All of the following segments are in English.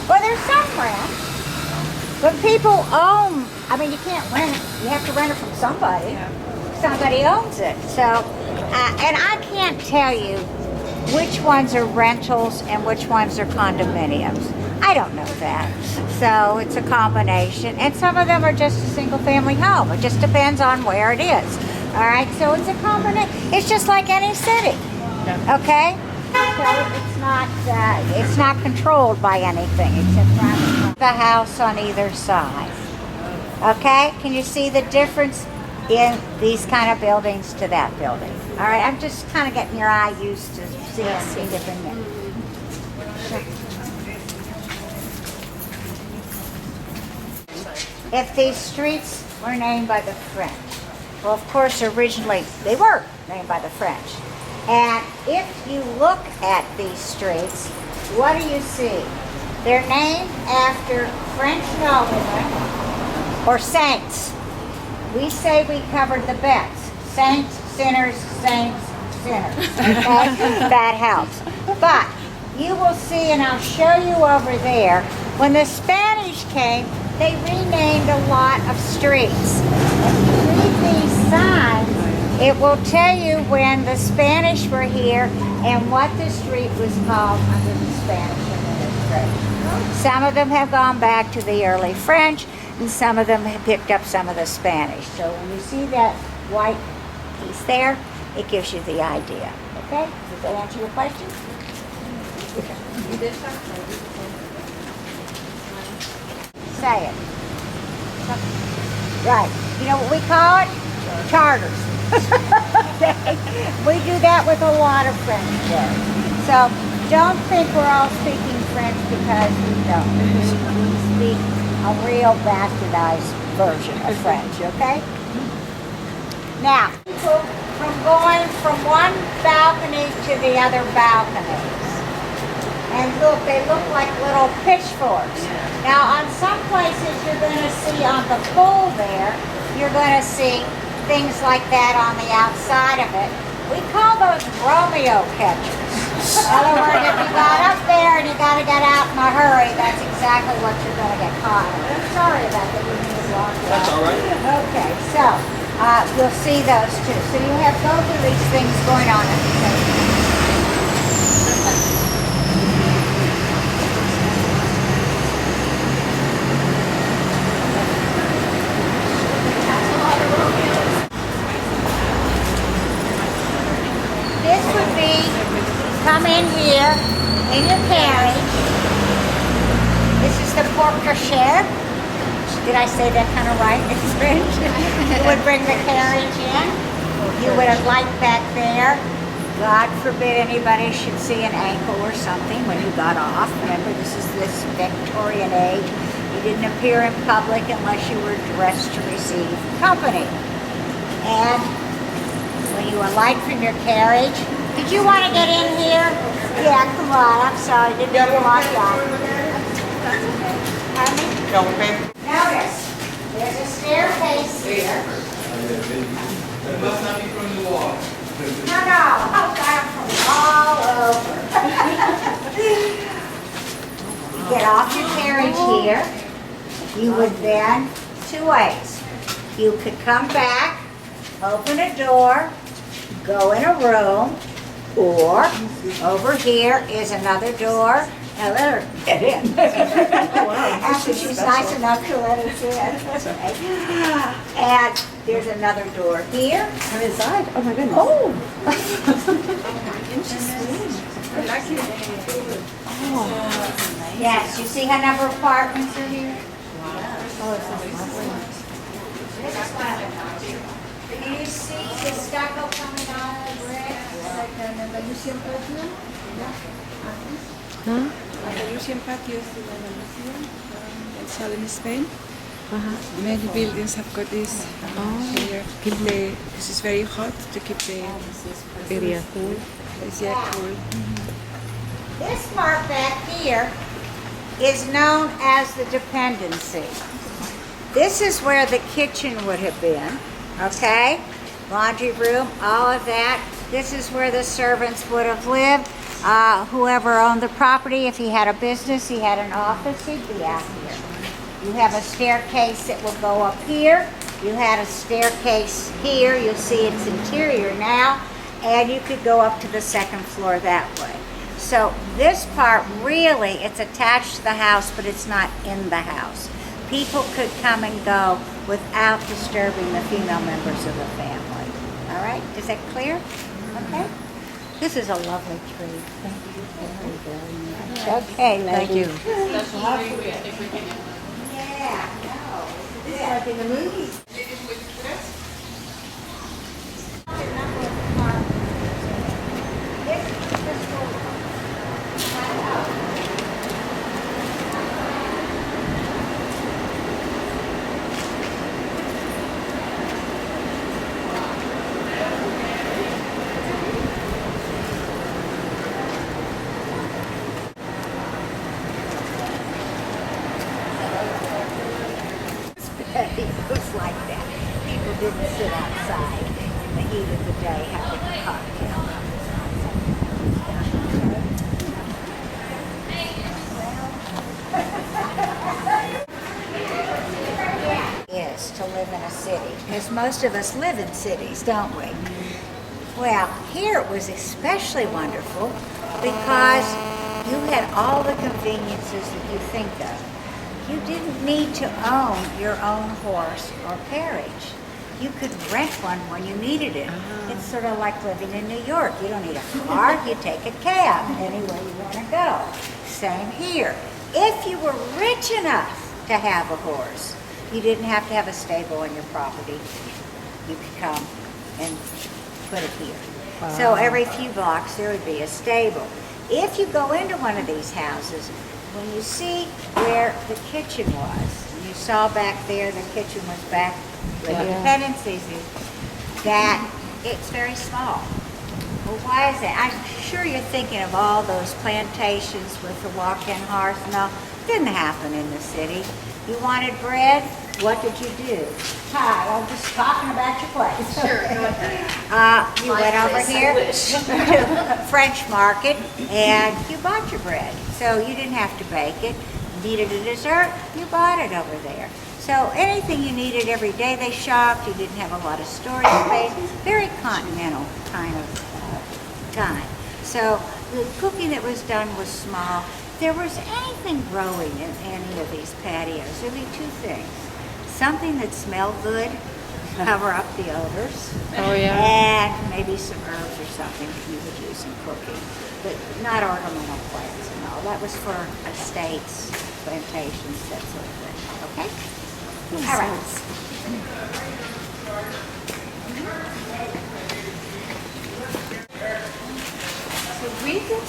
Well, there's some rent, but people own. I mean, you can't rent it. You have to rent it from somebody. Somebody owns it. So, and I can't tell you which ones are rentals and which ones are condominiums. I don't know that. So it's a combination. And some of them are just a single family home. It just depends on where it is. All right, so it's a combination. It's just like any city. Okay? So it's not controlled by anything except the house on either side. Okay? Can you see the difference in these kind of buildings to that building? All right, I'm just kind of getting your eye used to seeing different things. If these streets were named by the French, well, of course, originally they were named by the French. And if you look at these streets, what do you see? They're named after French noblemen or saints. We say we covered the bets. Saints, sinners, saints, sinners. Okay? That helps. But you will see, and I'll show you over there, when the Spanish came, they renamed a lot of streets. If you read these signs, it will tell you when the Spanish were here and what the street was called under the Spanish administration. Some of them have gone back to the early French, and some of them have picked up some of the Spanish. So when you see that white piece there, it gives you the idea. Okay? Does that answer your question? Say it. Right. You know what we call it? Charters. Okay? We do that with a lot of French words. So don't think we're all speaking French because we don't. We speak a real bastardized version of French, okay? Now, people from going from one balcony to the other balconies. And look, they look like little pitchforks. Now, on some places you're going to see on the pole there, you're going to see things like that on the outside of it. We call those Romeo catchers. In other words, if you got up there and you got to get out in a hurry, that's exactly what you're going to get caught in. I'm sorry about that. We need to walk out. That's all right. Okay, so you'll see those too. So you have both of these things going on at the same time. This would be, come in here in your carriage. This is the porte cochere. Did I say that kind of right in French? You would bring the carriage in. You would have light back there. God forbid anybody should see an ankle or something when you got off. Remember, this is this Victorian age. You didn't appear in public unless you were dressed to receive company. And when you alight from your carriage, did you want to get in here? Yeah, come on. I'm sorry. Didn't you want that? Notice, there's a staircase here. It must not be from the wall. No, I've got them from all over. You get off your carriage here. You would then, two ways. You could come back, open a door, go in a room, or over here is another door. Now let her get in. After she's nice enough to let us in. And there's another door here. I'm inside. Oh my goodness. Oh! Yes, you see how number of apartments are here? This is one of them. Can you see the stucco coming out of the brick? Andalusian patios in Andalusia and southern Spain. Many buildings have got this here. This is very hot to keep the area cool. It's cool. This part back here is known as the dependency. This is where the kitchen would have been, okay? Laundry room, all of that. This is where the servants would have lived. Whoever owned the property, if he had a business, he had an office, he'd be out here. You have a staircase that will go up here. You had a staircase here. You'll see its interior now. And you could go up to the second floor that way. So this part really, it's attached to the house, but it's not in the house. People could come and go without disturbing the female members of the family. All right, is that clear? Okay. This is a lovely tree. Thank you very, very much. Okay, Thank you. Yeah, no. It's like in the movies. It was like that. People didn't sit outside in the heat of the day having a cocktail. Is to live in a city, because most of us live in cities, don't we? Well, here it was especially wonderful because you had all the conveniences that you think of. You didn't need to own your own horse or carriage. You could rent one when you needed it. It's sort of like living in New York. You don't need a car, you take a cab anywhere you want to go. Same here. If you were rich enough to have a horse, you didn't have to have a stable on your property. You could come and put it here. Wow. So every few blocks there would be a stable. If you go into one of these houses, when you see where the kitchen was, and you saw back there the kitchen was back with Independence Day, that it's very small. Well, why is that? I'm sure you're thinking of all those plantations with the walk-in hearth. No, it didn't happen in the city. You wanted bread? What did you do? Hi, I'm just talking about your place. Sure, go ahead. You went over here to French Market and you bought your bread. So you didn't have to bake it. You needed a dessert, you bought it over there. So anything you needed every day they shopped. You didn't have a lot of storage space. Very continental kind of time. So the cooking that was done was small. If there was anything growing in any of these patios, there'd be two things. Something that smelled good, cover up the odors. Oh, yeah. And maybe some herbs or something that you would use in cooking. But not ornamental plants and all. That was for estates, plantations, that sort of thing. Okay? All right. So read this.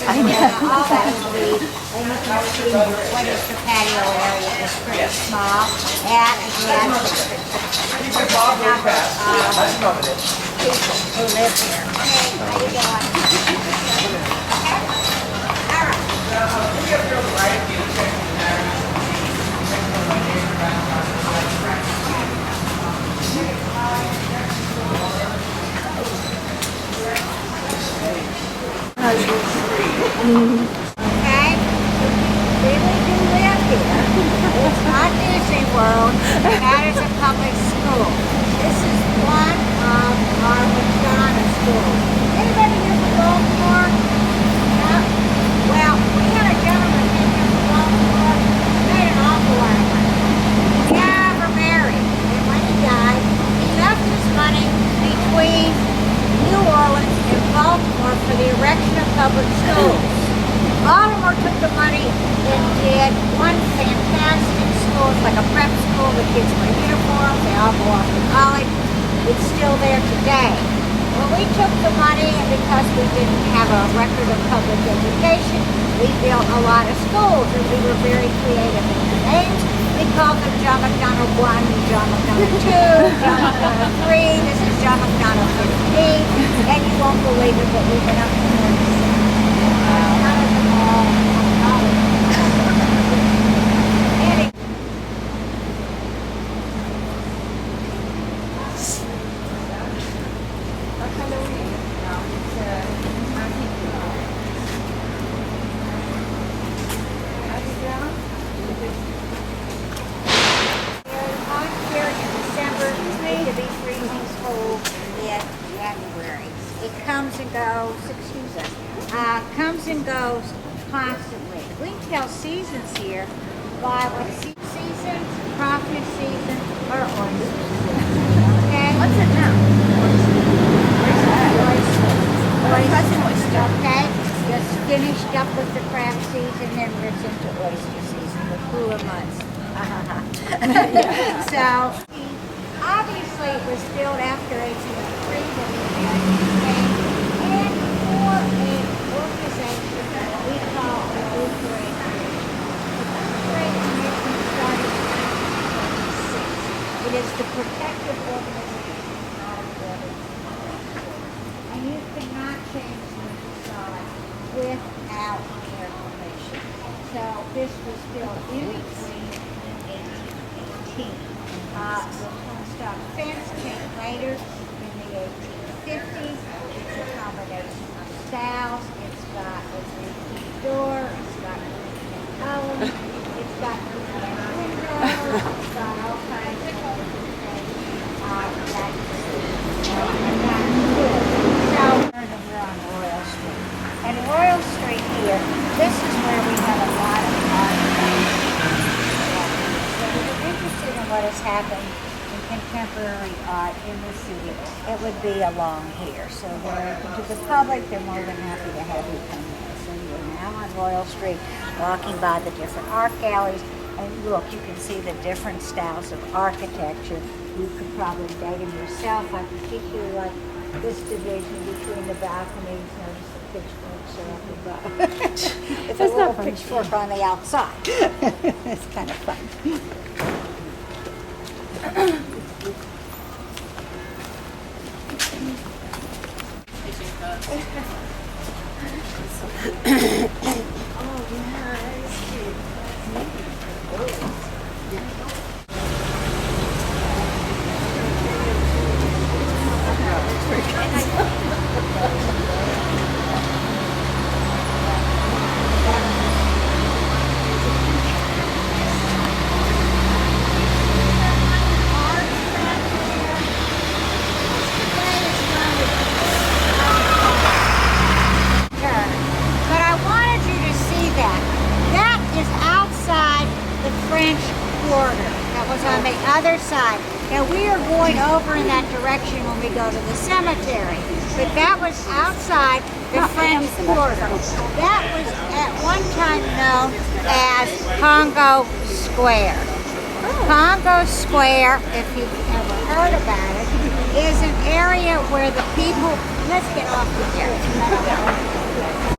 I know. All that would be, and you can see what is the patio area is pretty small. And again, people who live here. Hey, how you doing? All right. Okay? Really do live here. It's not Disney World, and that is a public school. This is one of our McDonough schools. Anybody here from Baltimore? No? Well, we had a gentleman in here from Baltimore, made an awful lot of money. Never married. And when he died, he left his money between New Orleans and Baltimore for the erection of public schools. Baltimore took the money and did one fantastic school. It's like a prep school. The kids wear uniforms. They all go off to college. It's still there today. Well, we took the money, and because we didn't have a record of public education, we built a lot of schools, and we were very creative in the names. We called them John McDonough 1, John McDonough 2, John McDonough 3. This is John McDonough 15. And you won't believe it, but we've been up to 47. comes and goes, excuse us, comes and goes constantly. We can tell seasons here by what season, crawfish season, or oyster season. Okay? What's it now? Oyster. Okay? Just finished up with the crab season, then we're into oyster season, the cooler months. So, obviously it was built after 1803 when the Americans came, and for an organization that we call the Lutheran Commission. The Lutheran Commission started in 1926. It is the protective organization, not a building. And you cannot change the facade without their permission. So this was built in between 1818. The stock fence came later in the 1850s. It's a combination of styles. It's got a three-key door. It's got and column. It's got windows. It's got all kinds of other things. So we're on Royal Street. And Royal Street here, this is where we have a lot of art. So if you're interested in what has happened in contemporary art in the city, it would be along here. So they're open to the public. They're more than happy to have you come in. So you're now on Royal Street, walking by the different art galleries. And look, you can see the different styles of architecture. You could probably date them yourself. I particularly like this division between the balconies. Notice the pitchforks are up above. It's a little pitchfork on the outside. It's kind of fun. But I wanted you to see that. That is outside the French Quarter. That was on the other side. Now we are going over in that direction when we go to the cemetery. But that was outside the French Quarter. That was at one time known as Congo Square. Congo Square, if you've ever heard about it, is an area where the people, let's get off the here.